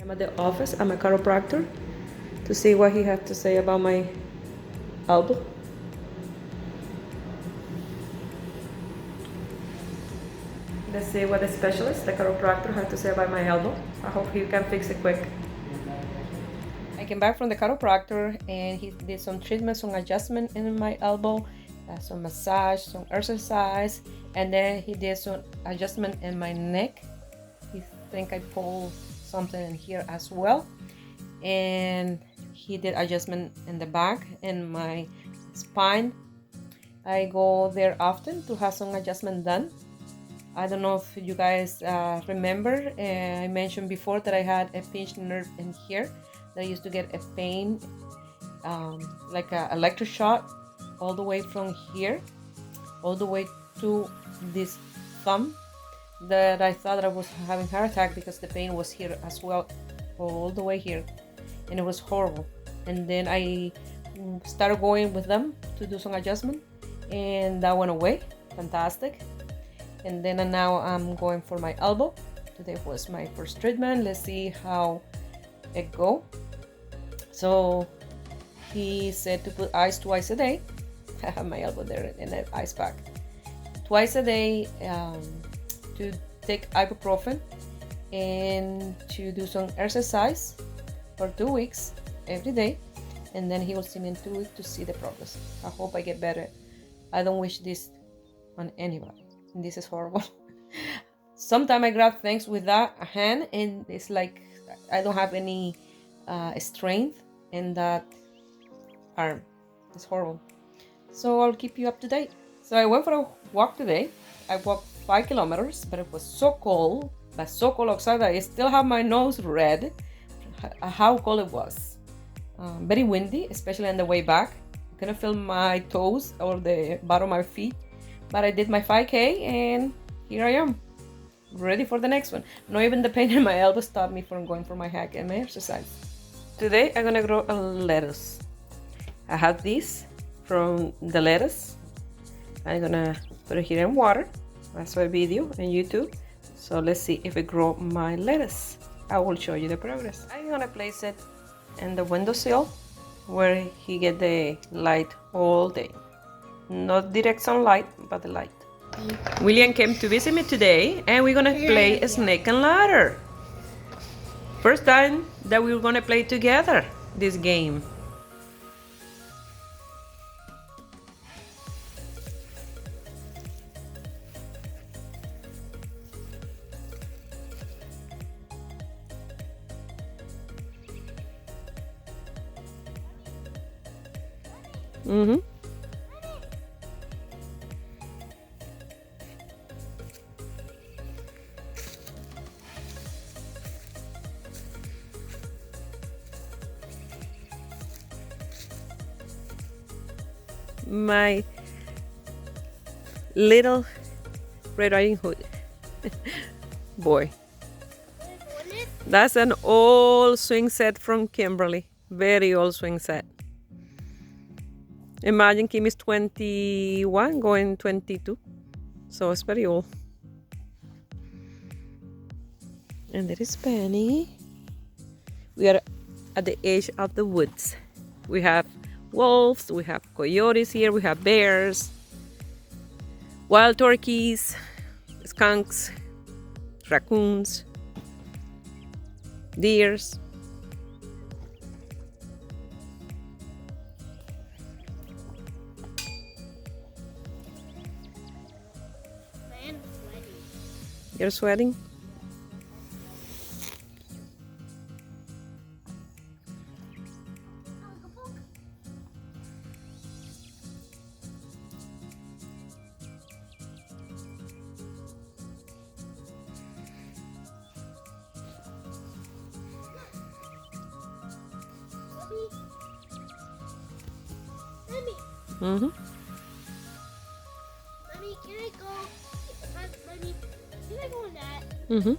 I'm at the office. I'm a chiropractor to see what he has to say about my elbow. Let's see what the specialist, the chiropractor, has to say about my elbow. I hope he can fix it quick. I came back from the chiropractor and he did some treatment, some adjustment in my elbow, some massage, some exercise, and then he did some adjustment in my neck. He think I pulled something in here as well, and he did adjustment in the back in my spine. I go there often to have some adjustment done. I don't know if you guys remember, I mentioned before that I had a pinched nerve in here that I used to get a pain, like an electric shock, all the way from here, all the way to this thumb, that I thought that I was having a heart attack because the pain was here as well, all the way here, and it was horrible. And then I started going with them to do some adjustment, and that went away. Fantastic. And then now I'm going for my elbow. Today was my first treatment. Let's see how it go. So he said to put ice twice a day. I have my elbow there in an ice pack. Twice a day, to take ibuprofen and to do some exercise for 2 weeks every day, and then he will see me in 2 weeks to see the progress. I hope I get better. I don't wish this on anybody. This is horrible. Sometimes I grab things with that hand and it's like I don't have any strength in that arm. It's horrible. So I'll keep you up to date. So I went for a walk today. I walked 5 kilometers, but it was so cold, but so cold outside that I still have my nose red, how cold it was. Very windy, especially on the way back. I couldn't feel my toes or the bottom of my feet, but I did my 5K and here I am, ready for the next one. Not even the pain in my elbow stopped me from going for my hike and my exercise. Today I'm gonna grow a lettuce. I have this from the lettuce. I'm gonna put it here in water. I saw a video on YouTube, so let's see if it grow my lettuce. I will show you the progress. I'm gonna place it in the windowsill where he get the light all day. Not direct sunlight, but the light. William came to visit me today and we're gonna play a snake and ladder. First time that we're gonna play together this game. Mm-hmm. My little Red Riding Hood boy. That's an old swing set from Kimberly. Very old swing set. Imagine Kim is 21, going 22. So it's very old. And there is Penny. We are at the edge of the woods. We have wolves, we have coyotes here, we have bears, wild turkeys, skunks, raccoons, deers. You're sweating? Mm-hmm. Mommy, can I go? Mommy, can I go in that? Mm-hmm.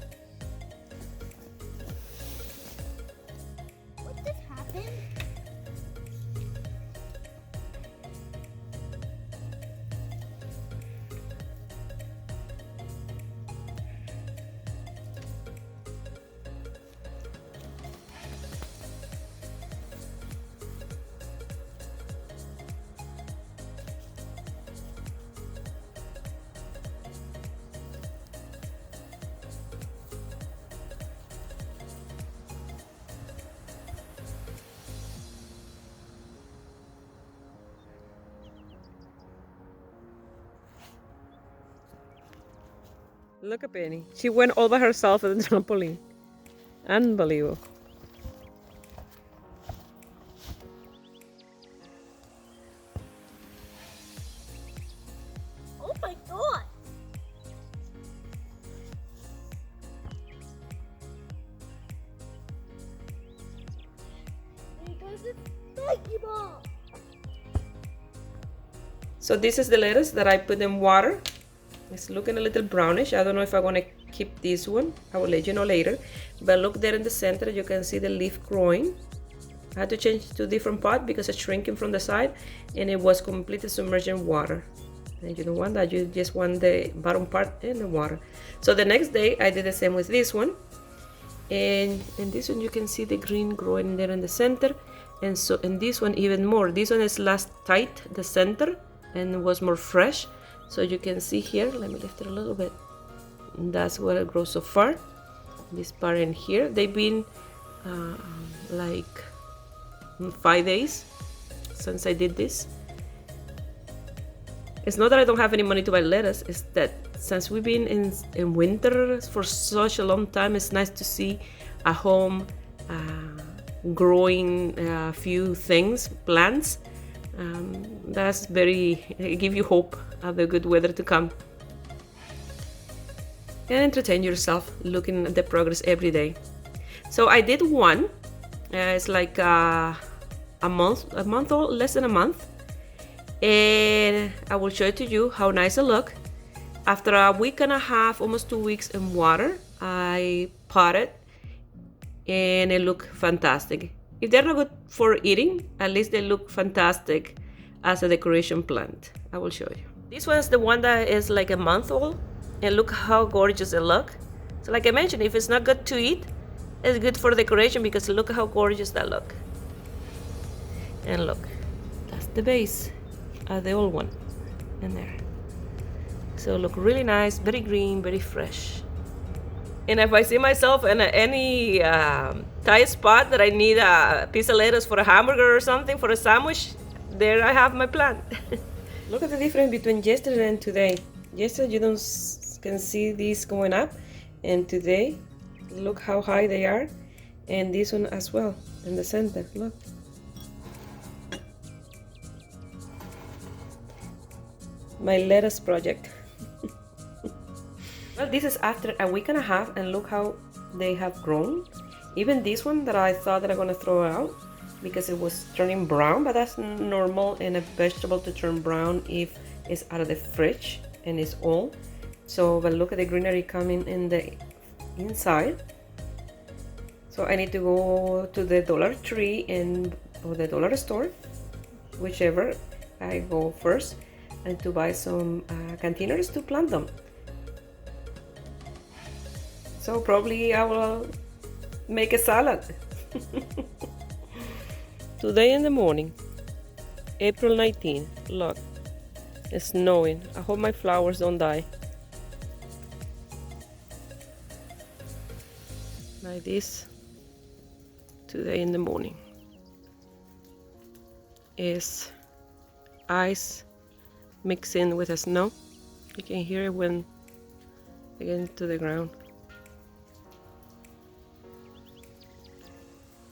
What just happened? Look at Penny. She went all by herself at the trampoline. Unbelievable. Oh my god! Because it's spiky ball. So this is the lettuce that I put in water. It's looking a little brownish. I don't know if I want to keep this one. I will let you know later. But look there in the center, you can see the leaf growing. I had to change to a different pot because it's shrinking from the side and it was completely submerged in water. And you don't want that, you just want the bottom part in the water. So the next day I did the same with this one. And in this one you can see the green growing there in the center. And so in this one even more. This one is less tight, the center, and was more fresh. So you can see here, let me lift it a little bit. That's what it grows so far. This part in here, they've been like 5 days since I did this. It's not that I don't have any money to buy lettuce, it's that since we've been in winter for such a long time, it's nice to see a home growing a few things, plants. That's very, give you hope of the good weather to come. And entertain yourself looking at the progress every day. So I did one, it's like a month or less than a month. And I will show it to you how nice it look. After a week and a half, almost 2 weeks in water, I potted and it looked fantastic. If they're not good for eating, at least they look fantastic as a decoration plant. I will show you. This one's the one that is like a month old, and look how gorgeous it look. So like I mentioned, if it's not good to eat, it's good for decoration because look how gorgeous that look. And look, that's the base of the old one in there. So look really nice, very green, very fresh. And if I see myself in any tight spot that I need a piece of lettuce for a hamburger or something for a sandwich, there I have my plant. Look at the difference between yesterday and today. Yesterday you can see these going up, and today look how high they are, and this one as well in the center. Look. My lettuce project. Well, this is after a week and a half, and look how they have grown. Even this one that I thought that I'm gonna throw out because it was turning brown, but that's normal in a vegetable to turn brown if it's out of the fridge and it's old. So, but look at the greenery coming in the inside. So I need to go to the Dollar Tree or the dollar store, whichever I go first, and to buy some containers to plant them. So probably I will make a salad. Today in the morning, April 19, look, it's snowing. I hope my flowers don't die. Like this, today in the morning. Is ice mixing with the snow. You can hear it when it gets to the ground.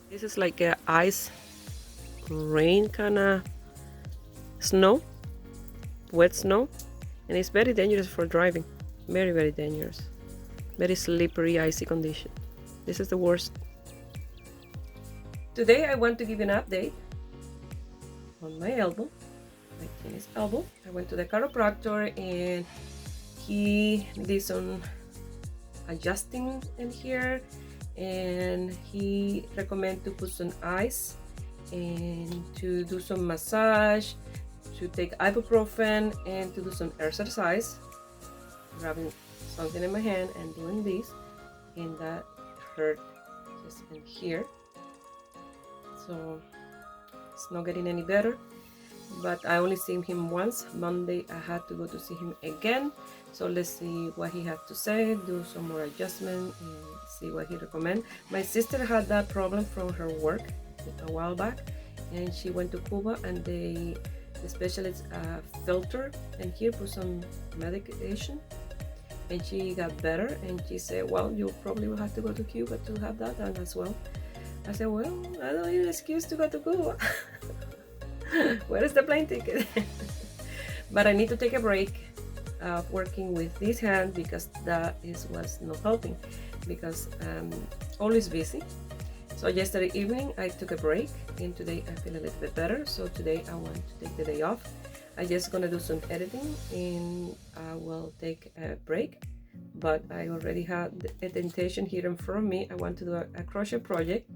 This is like a ice rain kind of snow, wet snow, and it's very dangerous for driving. Very, very dangerous. Very slippery, icy condition. This is the worst. Today I want to give you an update on my elbow, my tennis elbow. I went to the chiropractor and he did some adjusting in here, and he recommended to put some ice and to do some massage, to take ibuprofen, and to do some exercise. Grabbing something in my hand and doing this, and that hurt just in here. So it's not getting any better, but I only seen him once. Monday I had to go to see him again, so let's see what he had to say, do some more adjustment and see what he recommends. My sister had that problem from her work a while back, and she went to Cuba, and the specialist filter and here put some medication, and she got better, and she said, well, you probably will have to go to Cuba to have that done as well. I said, well, I don't need an excuse to go to Cuba. Where is the plane ticket? But I need to take a break of working with this hand because that is what's not helping, because I'm always busy. So yesterday evening I took a break, and today I feel a little bit better. So today I want to take the day off. I'm just gonna do some editing and I will take a break. But I already had the intention here in front of me. I want to do a crochet project.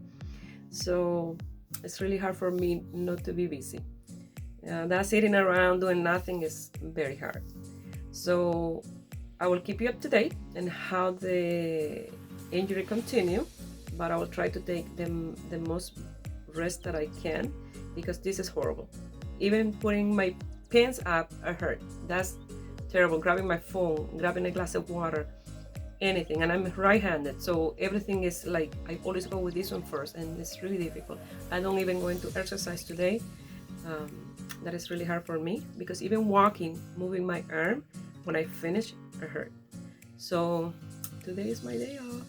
So it's really hard for me not to be busy. That sitting around doing nothing is very hard. So I will keep you up to date on how the injury continue, but I will try to take the most rest that I can, because this is horrible. Even putting my pants up, I hurt. That's terrible. Grabbing my phone, grabbing a glass of water, anything. And I'm right-handed, so everything is like, I always go with this one first, and it's really difficult. I don't even go into exercise today. That is really hard for me, because even walking, moving my arm, when I finish, I hurt. So today is my day off.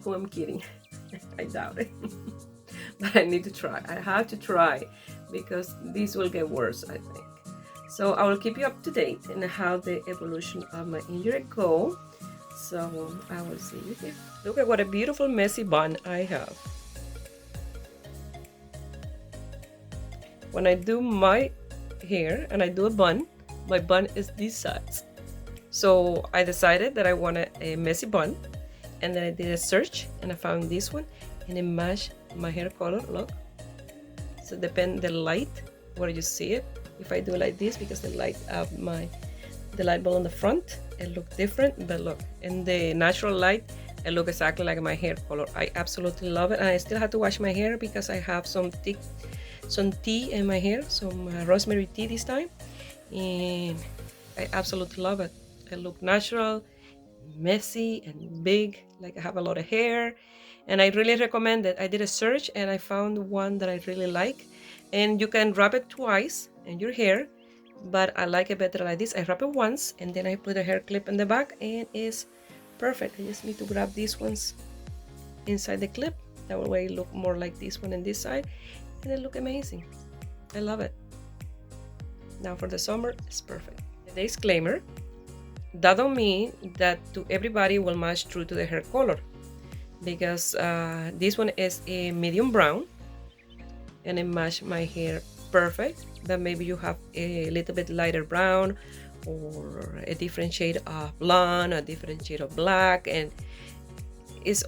Who I'm kidding. I doubt it. But I need to try. I have to try, because this will get worse, I think. So I will keep you up to date on how the evolution of my injury go. So I will see you here. Look at what a beautiful messy bun I have. When I do my hair and I do a bun, my bun is this size. So I decided that I wanted a messy bun, and then I did a search and I found this one, and it matched my hair color. Look. So depend the light where you see it. If I do like this, because the light of the light bulb on the front, it look different, but look, in the natural light, it look exactly like my hair color. I absolutely love it. And I still have to wash my hair because I have some tea in my hair, some rosemary tea this time, and I absolutely love it. It look natural, messy and big, like I have a lot of hair, and I really recommend it. I did a search and I found one that I really like, and you can wrap it twice in your hair, but I like it better like this. I wrap it once and then I put a hair clip in the back, and it's perfect. I just need to grab these ones inside the clip. That way it look more like this one on this side, and it look amazing. I love it. Now for the summer, it's perfect. The disclaimer, that don't mean that to everybody will match true to the hair color, because this one is a medium brown and it matched my hair perfect. But maybe you have a little bit lighter brown, or a different shade of blonde, a different shade of black, and it's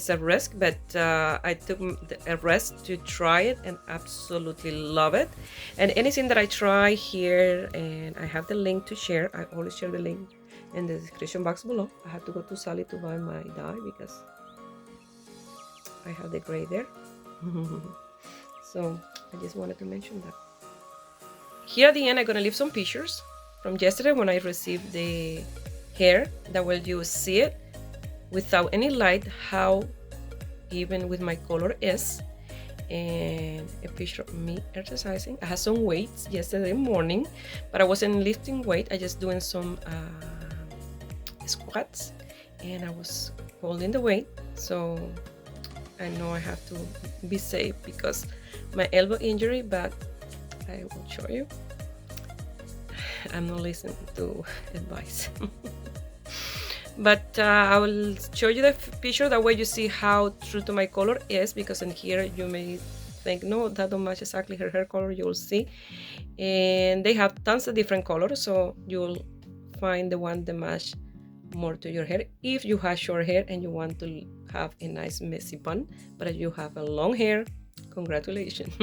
a risk, but I took a risk to try it and absolutely love it. And anything that I try here, and I have the link to share, I always share the link in the description box below. I have to go to Sally to buy my dye because I have the gray there. So I just wanted to mention that. Here at the end, I'm gonna leave some pictures from yesterday when I received the hair, that way you see it without any light how even with my color is, and a picture of me exercising. I had some weights yesterday morning, but I wasn't lifting weight. I just doing some squats, and I was holding the weight. So I know I have to be safe because my elbow injury, but I will show you. I'm not listening to advice. But I will show you the picture, that way you see how true to my color is, because in here you may think, no, that don't match exactly her hair color. You will see, and they have tons of different colors, so you'll find the one that match more to your hair. If you have short hair and you want to have a nice messy bun, but if you have a long hair, congratulations.